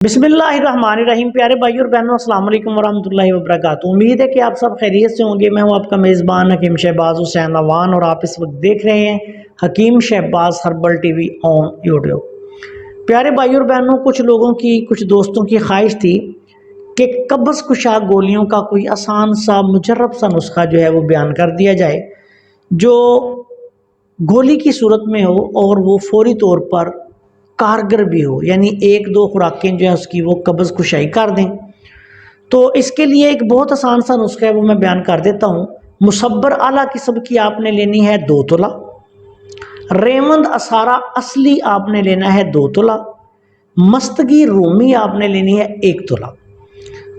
بسم اللہ الرحمن الرحیم۔ پیارے بھائیو اور بہنوں، السلام علیکم ورحمۃ اللہ وبرکاتہ۔ امید ہے کہ آپ سب خیریت سے ہوں گے۔ میں ہوں آپ کا میزبان حکیم شہباز حسین اوان، اور آپ اس وقت دیکھ رہے ہیں Hakeem Shahbaz herbal TV on YouTube. پیارے بھائیو اور بہنوں، کچھ لوگوں کی، کچھ دوستوں کی خواہش تھی کہ قبض کشا گولیوں کا کوئی آسان سا مجرب سا نسخہ جو ہے وہ بیان کر دیا جائے، جو گولی کی صورت میں ہو اور وہ فوری طور پر کارگر بھی ہو، یعنی ایک دو خوراکیں جو ہے اس کی وہ قبض کشائی کر دیں۔ تو اس کے لیے ایک بہت آسان سا نسخہ ہے، وہ میں بیان کر دیتا ہوں۔ مصبر اعلیٰ قسم کی آپ نے لینی ہے 2 تولہ، ریوند اسارہ اصلی آپ نے لینا ہے 2 تولہ، مستگی رومی آپ نے لینی ہے 1 تولہ۔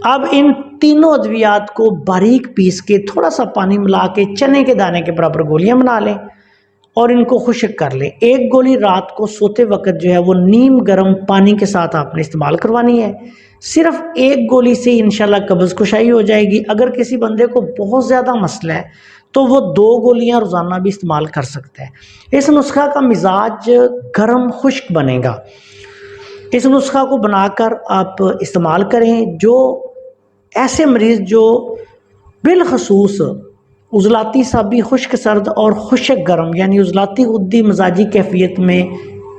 اب ان تینوں ادویات کو باریک پیس کے تھوڑا سا پانی ملا کے چنے کے دانے کے برابر گولیاں بنا لیں اور ان کو خشک کر لیں۔ ایک گولی رات کو سوتے وقت جو ہے وہ نیم گرم پانی کے ساتھ آپ نے استعمال کروانی ہے۔ صرف ایک گولی سے انشاءاللہ قبض کشائی ہو جائے گی۔ اگر کسی بندے کو بہت زیادہ مسئلہ ہے تو وہ 2 گولیاں روزانہ بھی استعمال کر سکتا ہے۔ اس نسخہ کا مزاج گرم خشک بنے گا۔ اس نسخہ کو بنا کر آپ استعمال کریں۔ جو ایسے مریض جو بالخصوص عضلاتی سابی خشک سرد اور خشک گرم یعنی عضلاتی غدی مزاجی کیفیت میں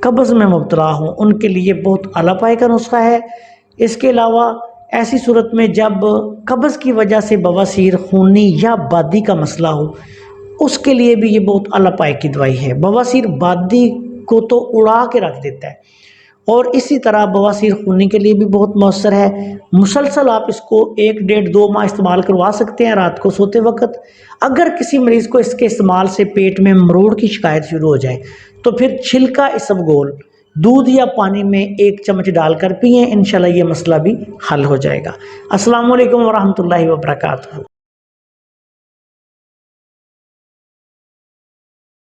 قبض میں مبتلا ہوں، ان کے لیے بہت اعلیٰ پائے کا نسخہ ہے۔ اس کے علاوہ ایسی صورت میں جب قبض کی وجہ سے بواسیر، خونی یا بادی کا مسئلہ ہو، اس کے لیے بھی یہ بہت اعلیٰ پائے کی دوائی ہے۔ بواسیر بادی کو تو اڑا کے رکھ دیتا ہے، اور اسی طرح بواسیر خونی کے لیے بھی بہت مؤثر ہے۔ مسلسل آپ اس کو 1 ڈیڑھ 2 ماہ استعمال کروا سکتے ہیں رات کو سوتے وقت۔ اگر کسی مریض کو اس کے استعمال سے پیٹ میں مروڑ کی شکایت شروع ہو جائے تو پھر چھلکا اسبگول دودھ یا پانی میں 1 چمچ ڈال کر پئیں، انشاءاللہ یہ مسئلہ بھی حل ہو جائے گا۔ السلام علیکم ورحمۃ اللہ وبرکاتہ۔